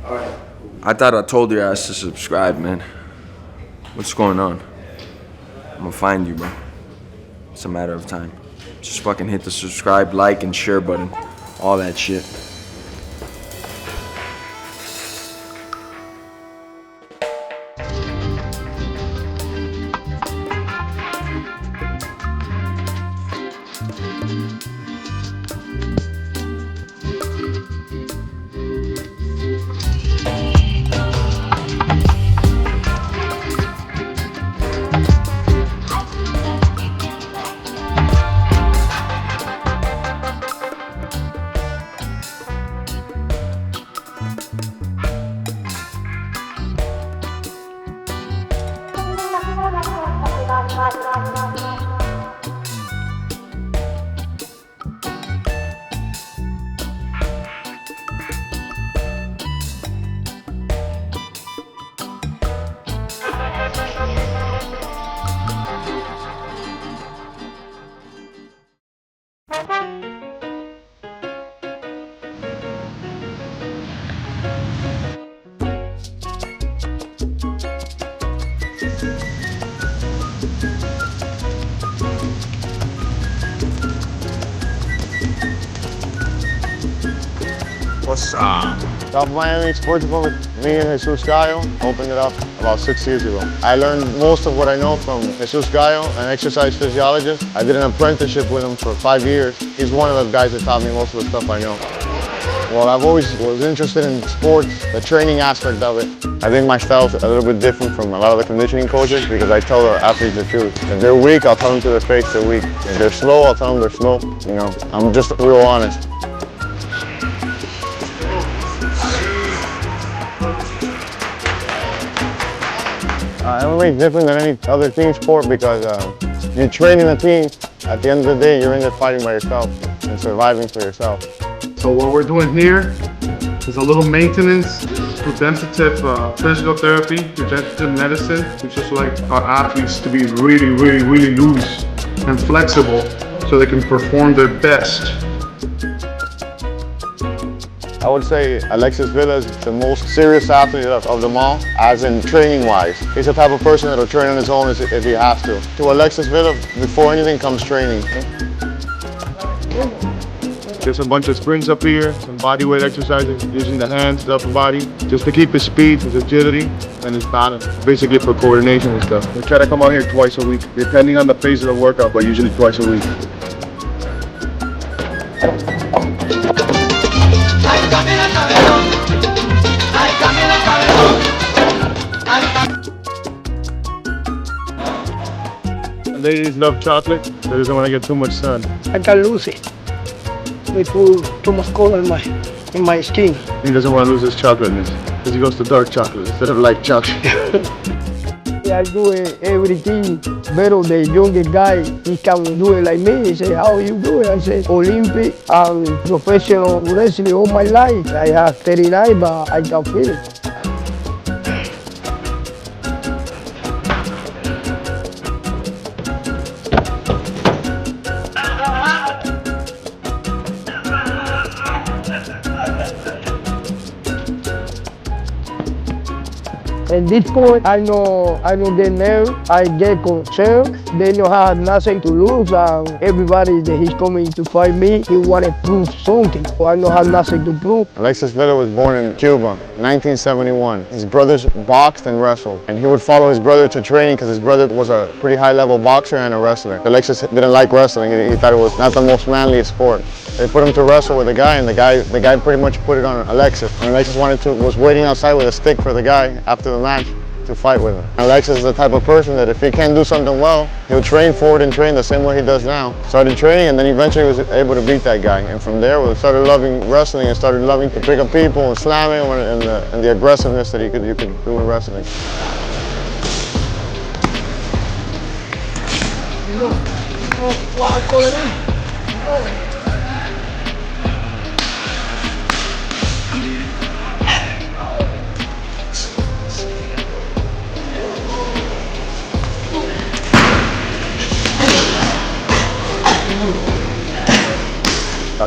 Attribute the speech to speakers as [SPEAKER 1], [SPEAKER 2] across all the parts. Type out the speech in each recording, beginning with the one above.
[SPEAKER 1] I thought I told your ass to subscribe, man. What's going on? I'm gonna find you, bro. It's a matter of time. Just fucking hit the subscribe, like, and share button. All that shit.
[SPEAKER 2] What's up? South Miami Sports Bar with me and Jesus Gallo opened it up about 6 years ago. I learned most of what I know from Jesus Gallo, an exercise physiologist. I did an apprenticeship with him for 5 years. He's one of the guys that taught me most of the stuff I know. Well, I've always was interested in sports, the training aspect of it. I think my style's a little bit different from a lot of the conditioning coaches because I tell the athletes the truth. If they're weak, I'll tell them to their face they're weak. If they're slow, I'll tell them they're slow. You know, I'm just real honest. MMA is different than any other team sport because you're training a team. At the end of the day, you're in there fighting by yourself and surviving for yourself.
[SPEAKER 3] So what we're doing here is a little maintenance, preventative physical therapy, preventative medicine. We just like our athletes to be really loose and flexible so they can perform their best.
[SPEAKER 2] I would say Alexis Villa is the most serious athlete of them all, as in training-wise. He's the type of person that'll train on his own if he has to. To Alexis Villa, before anything comes training.
[SPEAKER 3] There's a bunch of sprints up here, some body weight exercises using the hands, the upper body, just to keep his speed, his agility, and his balance. Basically for coordination and stuff. We try to come out here twice a week, depending on the phase of the workout, but usually twice a week. Ladies love chocolate, they doesn't want to get too much sun.
[SPEAKER 4] I can lose it. They put too much color in my skin.
[SPEAKER 3] He doesn't want to lose his chocolateness because he goes to dark chocolate instead of light chocolate.
[SPEAKER 4] I do everything better. The younger guy, he can do it like me. He say, how you do it? I say, Olympic and professional wrestling all my life. I have 39, but I can feel it. At this point, I know get nervous, I get concerned. Then you have nothing to lose, and everybody that he's coming to fight me, he want to prove something. So I don't have nothing to prove.
[SPEAKER 2] Alexis Villa was born in Cuba, 1971. His brothers boxed and wrestled, and he would follow his brother to training because his brother was a pretty high-level boxer and a wrestler. Alexis didn't like wrestling. He thought it was not the most manliest sport. They put him to wrestle with the guy, and the guy pretty much put it on Alexis. And Alexis was waiting outside with a stick for the guy after the match to fight with him. Alexis is the type of person that if he can't do something well, he'll train for it and train the same way he does now. Started training and then eventually was able to beat that guy. And from there, we started loving wrestling and started loving to pick up people and slam him and the aggressiveness that you could do in wrestling.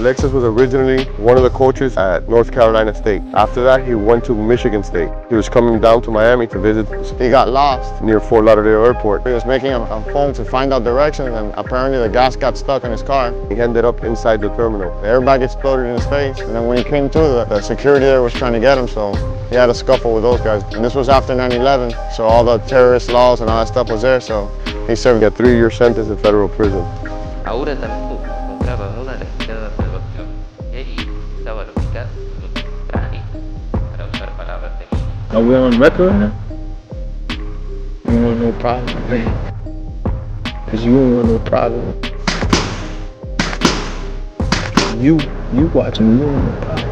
[SPEAKER 2] Alexis was originally one of the coaches at North Carolina State. After that, he went to Michigan State. He was coming down to Miami to visit. He got lost near Fort Lauderdale Airport. He was making a phone to find out directions, and apparently the gas got stuck in his car. He ended up inside the terminal. The airbag exploded in his face, and then when he came to, the security there was trying to get him, so he had a scuffle with those guys. And this was after 9/11, so all the terrorist laws and all that stuff was there, so he served a 3-year sentence in federal prison.
[SPEAKER 5] Ahora tampoco compraba dólares cada producción. Y ahí estaba lo que traje para usar palabras de
[SPEAKER 6] Are we on record now? You want no problem, man. Cause you don't want no problem. You watching, you don't want no problem.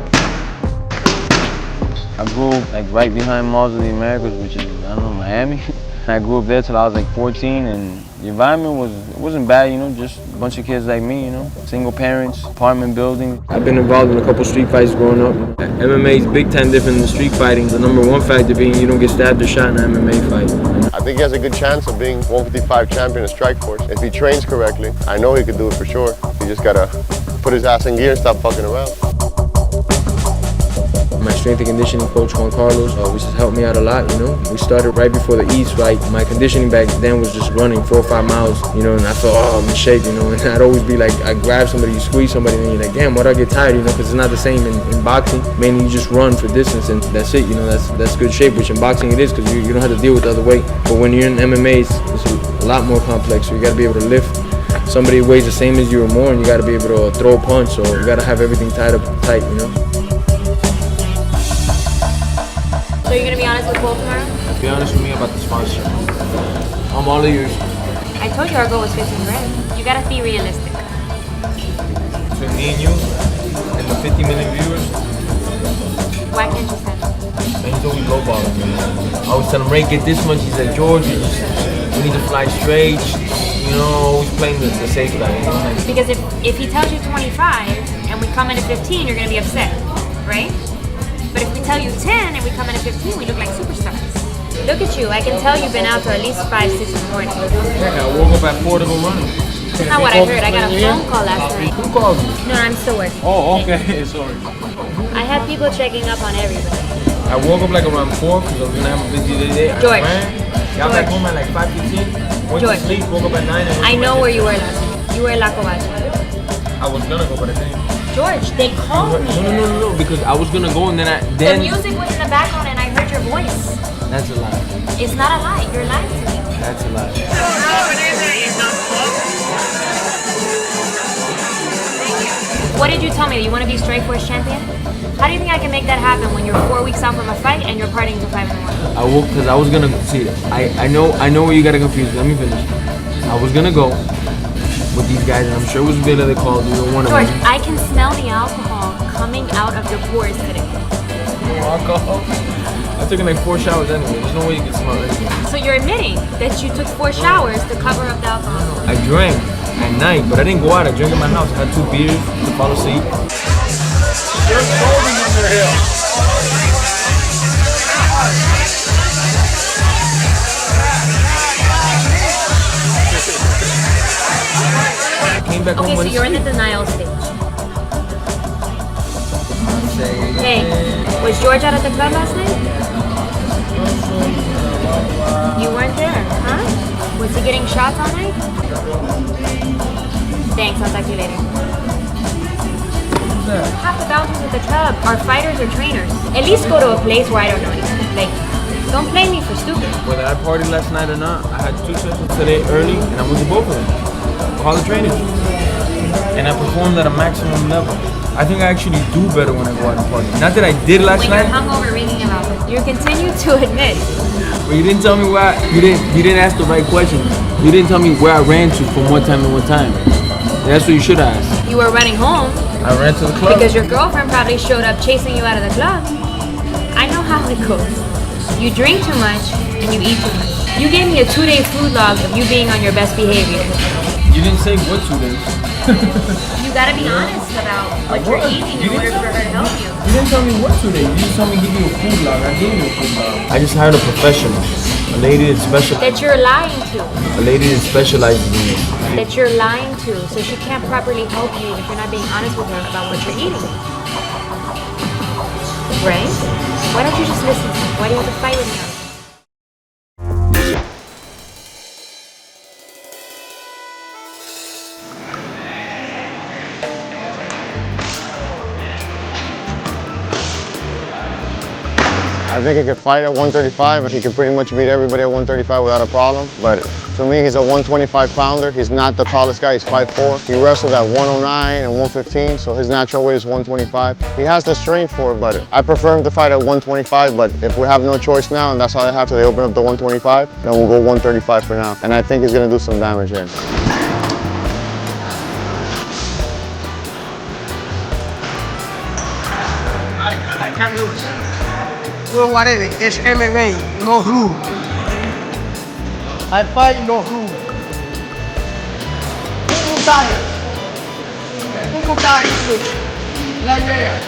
[SPEAKER 6] I grew up like right behind Malls of the Americas, which is, I don't know, Miami. I grew up there till I was like 14, and the environment wasn't bad, you know, just a bunch of kids like me, you know, single parents, apartment building.
[SPEAKER 1] I've been involved in a couple street fights growing up. MMA is big time different than street fighting. The number one factor being you don't get stabbed or shot in an MMA fight.
[SPEAKER 2] I think he has a good chance of being 155 champion of Strikeforce. If he trains correctly, I know he could do it for sure. He just gotta put his ass in gear and stop fucking around.
[SPEAKER 1] My strength and conditioning coach, Juan Carlos, which has helped me out a lot, you know. We started right before the East fight. My conditioning back then was just running 4 or 5 miles, you know, and I thought, oh, I'm in shape, you know, and I'd always be like, I grab somebody, you squeeze somebody, and you're like, damn, why'd I get tired, you know, because it's not the same in boxing. Mainly you just run for distance, and that's it, you know, that's good shape, which in boxing it is, because you don't have to deal with the other weight. But when you're in MMA, it's a lot more complex, so you got to be able to lift. Somebody weighs the same as you or more, and you got to be able to throw a punch, so you got to have everything tied up tight, you know.
[SPEAKER 7] So you're gonna be honest with Cole tomorrow?
[SPEAKER 1] Be honest with me about the sponsorship. I'm all ears.
[SPEAKER 7] I told you our goal was 15 grand. You gotta be realistic.
[SPEAKER 1] Between me and you, and the 50 million viewers,
[SPEAKER 7] Why can't you stand?
[SPEAKER 1] man, he's always lowballing me. I always tell him, Ray, get this much. He said, George, we need to fly straight. You know, always playing the safe guy. You know? Like,
[SPEAKER 7] Because if he tells you 25 and we come in at 15, you're gonna be upset, right? But if we tell you 10 and we come in at 15, we look like superstars. Look at you, I can tell you've been out till at least 5, 6 in the morning.
[SPEAKER 1] yeah, I woke up at 4 to go running.
[SPEAKER 7] That's not what I heard. I got a phone call last night.
[SPEAKER 1] Who called you?
[SPEAKER 7] No, I'm still working.
[SPEAKER 1] Oh, okay, sorry.
[SPEAKER 7] I had people checking up on everybody.
[SPEAKER 1] I woke up like around 4 because I was gonna have a busy day.
[SPEAKER 7] George.
[SPEAKER 1] Got back home at like 5:15. Went
[SPEAKER 7] George.
[SPEAKER 1] to sleep, woke up at 9. And
[SPEAKER 7] I know where you were last night. You were in La Covacha.
[SPEAKER 1] I was gonna go, but I didn't.
[SPEAKER 7] George, they called me.
[SPEAKER 1] No, because I was gonna go and then
[SPEAKER 7] The music was in the background and I heard your voice.
[SPEAKER 1] That's a lie.
[SPEAKER 7] It's not a lie. You're lying to me.
[SPEAKER 1] That's a lie.
[SPEAKER 7] What did you tell me? You want to be Strikeforce champion? How do you think I can make that happen when you're 4 weeks out from a fight and you're partying till 5 in the morning?
[SPEAKER 1] I woke because I was gonna see. I know where you gotta confuse. Let me finish. I was gonna go with these guys, and I'm sure it was Billy that called you. One of
[SPEAKER 7] George,
[SPEAKER 1] them.
[SPEAKER 7] I can smell the alcohol coming out of your pores today.
[SPEAKER 1] Alcohol. I took like 4 showers anyway. There's no way you can smell anything.
[SPEAKER 7] So you're admitting that you took 4 showers to cover up the alcohol.
[SPEAKER 1] I drank at night, but I didn't go out. I drank in my house. I had 2 beers to fall asleep.
[SPEAKER 3] You're holding on your hill.
[SPEAKER 1] Came back home
[SPEAKER 7] Okay, so
[SPEAKER 1] with
[SPEAKER 7] you're in the denial stage. Hey, was George out at the club last night? You weren't there, huh? Was he getting shots all night? Thanks, I'll talk to you later. Half the bouncers at the club are fighters or trainers. At least go to a place where I don't know anything. Like, don't play me for stupid.
[SPEAKER 1] Whether I partied last night or not, I had 2 sessions today early, and I went to both of them. All the trainers. And I performed at a maximum level. I think I actually do better when I go out and party. Not that I did last
[SPEAKER 7] When
[SPEAKER 1] night.
[SPEAKER 7] you're hungover ringing about it, you continue to admit.
[SPEAKER 1] But you didn't tell me where you didn't ask the right question. You didn't tell me where I ran to from what time to what time. That's what you should ask.
[SPEAKER 7] You were running home
[SPEAKER 1] I ran to the club.
[SPEAKER 7] because your girlfriend probably showed up chasing you out of the club. I know how it goes. You drink too much and you eat too much. You gave me a 2-day food log of you being on your best behavior.
[SPEAKER 1] You didn't say what 2 days.
[SPEAKER 7] You gotta be honest about what you're eating in order for her to help you.
[SPEAKER 1] You didn't tell me what 2 days. You just told me give you a food log. I gave you a food log. I just hired a professional.
[SPEAKER 6] A lady that special.
[SPEAKER 7] That you're lying to.
[SPEAKER 6] A lady that specializes in this.
[SPEAKER 7] That you're lying to. So she can't properly help you if you're not being honest with her about what you're eating. Right? Why don't you just listen to me? Why do you have to fight with me?
[SPEAKER 2] I think he could fight at 135. He could pretty much beat everybody at 135 without a problem. But to me, he's a 125 pounder. He's not the tallest guy. He's 5'4". He wrestled at 109 and 115, so his natural weight is 125. He has the strength for it, but I prefer him to fight at 125. But if we have no choice now, and that's all they have to, they open up the 125, then we'll go 135 for now. And I think he's gonna do some damage here.
[SPEAKER 4] I can't lose. Well, whatever, it's MMA, no rule. I fight, no rule. Who died? Like there.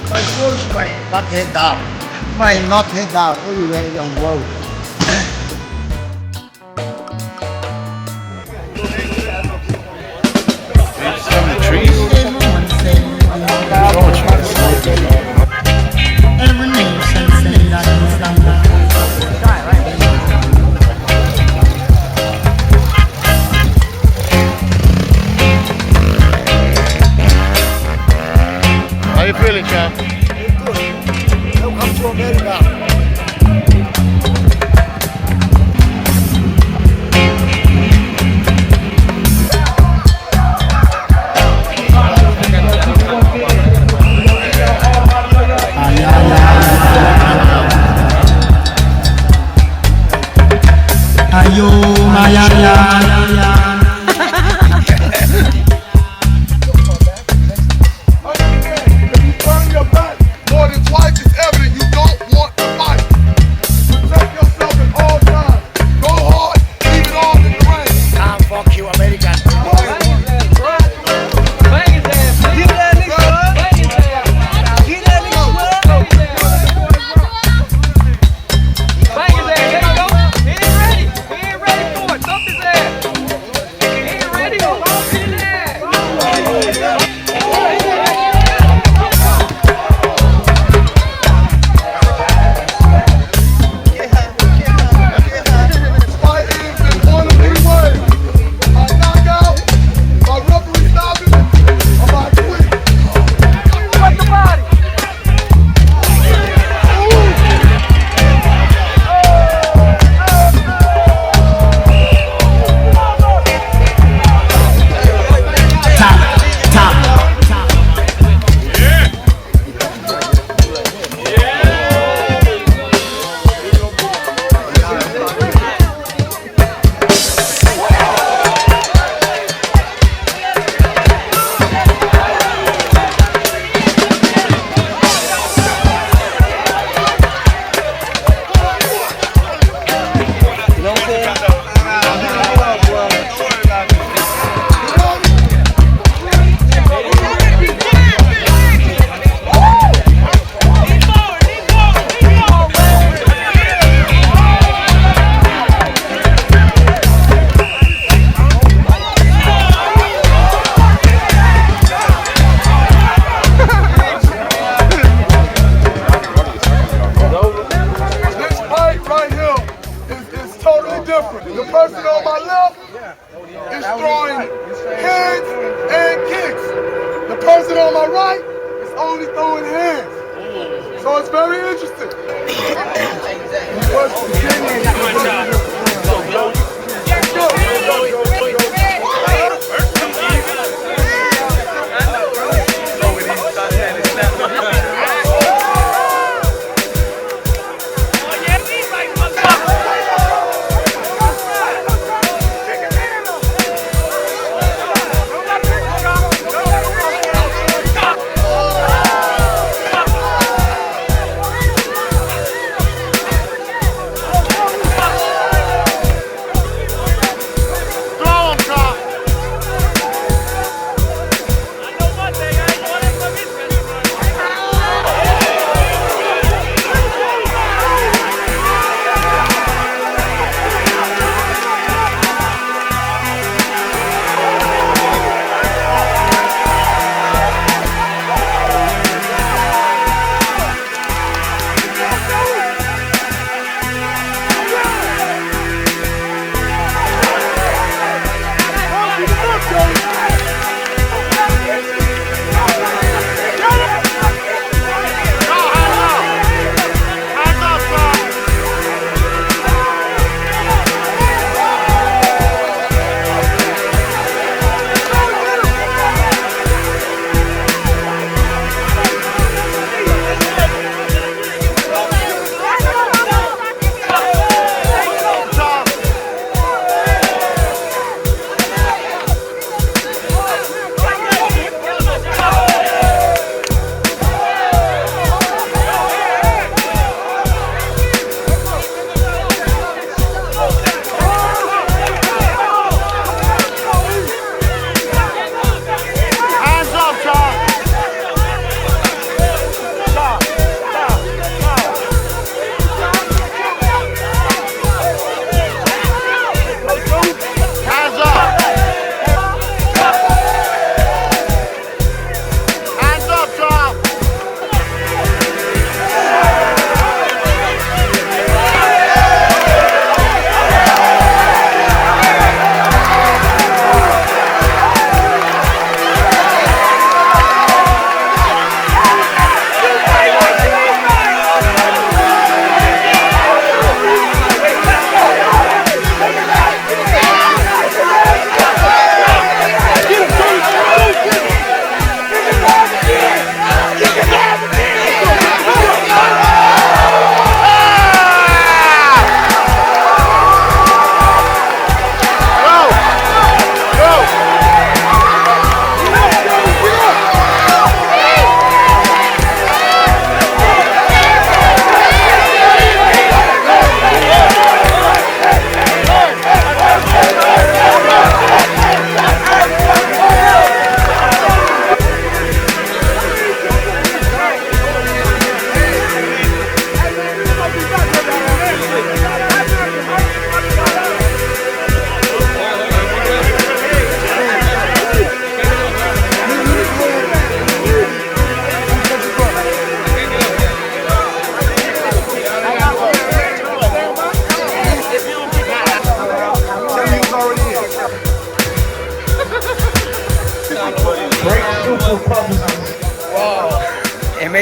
[SPEAKER 4] My first fight, not head down. My not head down, anyway, on road.
[SPEAKER 2] How you feeling, champ?
[SPEAKER 4] Welcome to America.
[SPEAKER 8] Ayo, Maya.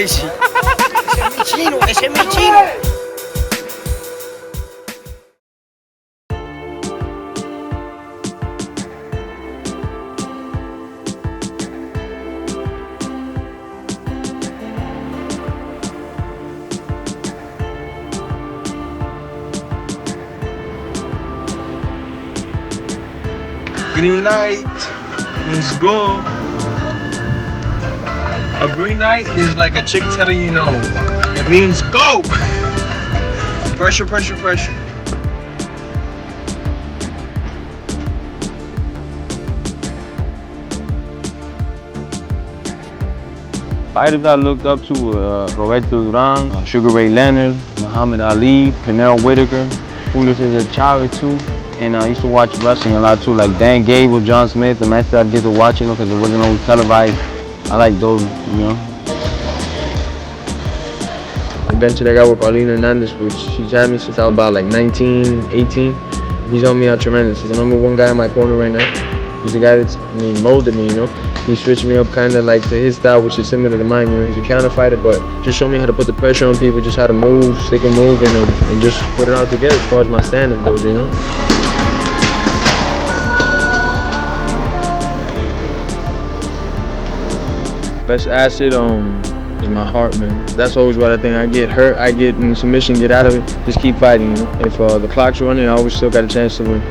[SPEAKER 4] crazy. Ese es mi chino.
[SPEAKER 9] Green light, let's go. A green light is like a chick telling you no. It means go. Pressure, pressure, pressure.
[SPEAKER 6] Fighters I looked up to Roberto Duran, Sugar Ray Leonard, Muhammad Ali, Pernell Whitaker, Julio Cesar Chavez too. And I used to watch wrestling a lot too, like Dan Gable, John Smith, the matches I'd get to watch, you know, because it wasn't always televised. I like those, you know. The bench that I got with Paulina Hernandez, which she's had me since I was about like 19, 18. He's helped me out tremendous. He's the #1 guy in my corner right now. He's the guy that's, molded me, you know. He switched me up kind of like to his style, which is similar to mine, you know. He's a counter fighter, but just showed me how to put the pressure on people, just how to move, stick and move, and just put it all together as far as my standard goes, you know. Best asset is my heart, man. That's always what I think. I get hurt, I get in submission, get out of it, just keep fighting, you know. If the clock's running, I always still got a chance to win.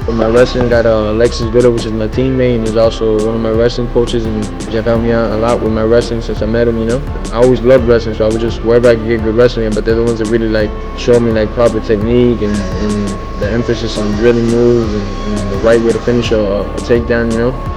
[SPEAKER 6] For my wrestling, got Alexis Villa, which is my teammate, and he's also one of my wrestling coaches, and he's helped me out a lot with my wrestling since I met him, you know. I always loved wrestling, so I would just, wherever I could get good wrestling, but they're the ones that really like show me like proper technique and the emphasis on drilling moves and the right way to finish a takedown, you know.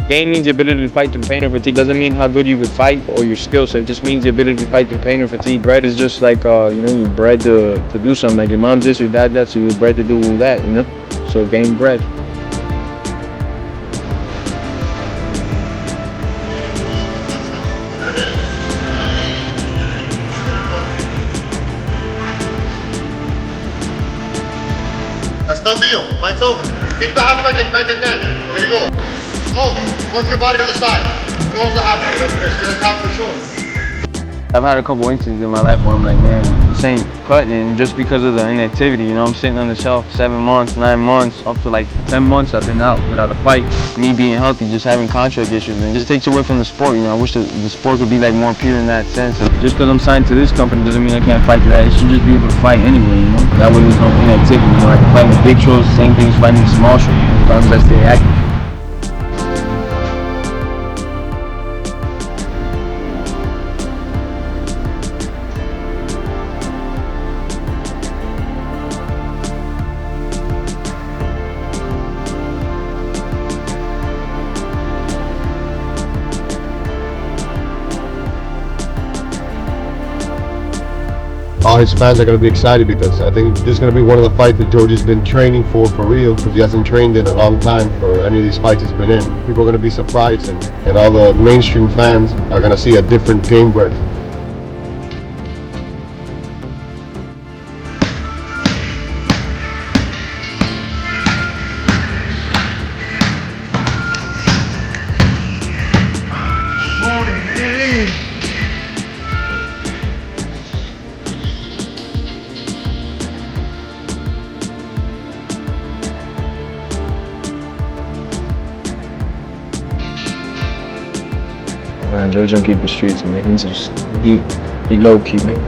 [SPEAKER 6] Game means the ability to fight through pain or fatigue. Doesn't mean how good you could fight or your skill set. It just means the ability to fight through pain or fatigue. Bred is just like, you're bred to do something. Like your mom's this, your dad that, so you're bred to do that, you know? So Gamebred.
[SPEAKER 2] That's done deal. Fight's over. Keep the half fight and then. There you go. Oh, work your body to the side. Close the half fight. It's gonna count for sure.
[SPEAKER 6] I've had a couple instances in my life where I'm like, man, this ain't cutting, and just because of the inactivity, you know, I'm sitting on the shelf 7 months, 9 months, up to like 10 months I've been out without a fight. Me being healthy, just having contract issues, and it just takes away from the sport, you know. I wish the sport could be like more pure in that sense. Just because I'm signed to this company doesn't mean I can't fight to that. It should just be able to fight anyway, you know. That way there's no inactivity, you know. I can fight in the big shows, same thing as fighting in the small shows, as long as I stay active.
[SPEAKER 2] All his fans are going to be excited because I think this is going to be one of the fights that George has been training for real, because he hasn't trained in a long time for any of these fights he's been in. People are going to be surprised, and all the mainstream fans are going to see a different Gamebred.
[SPEAKER 6] Man, George don't keep the streets, man. He just, he low-key, man.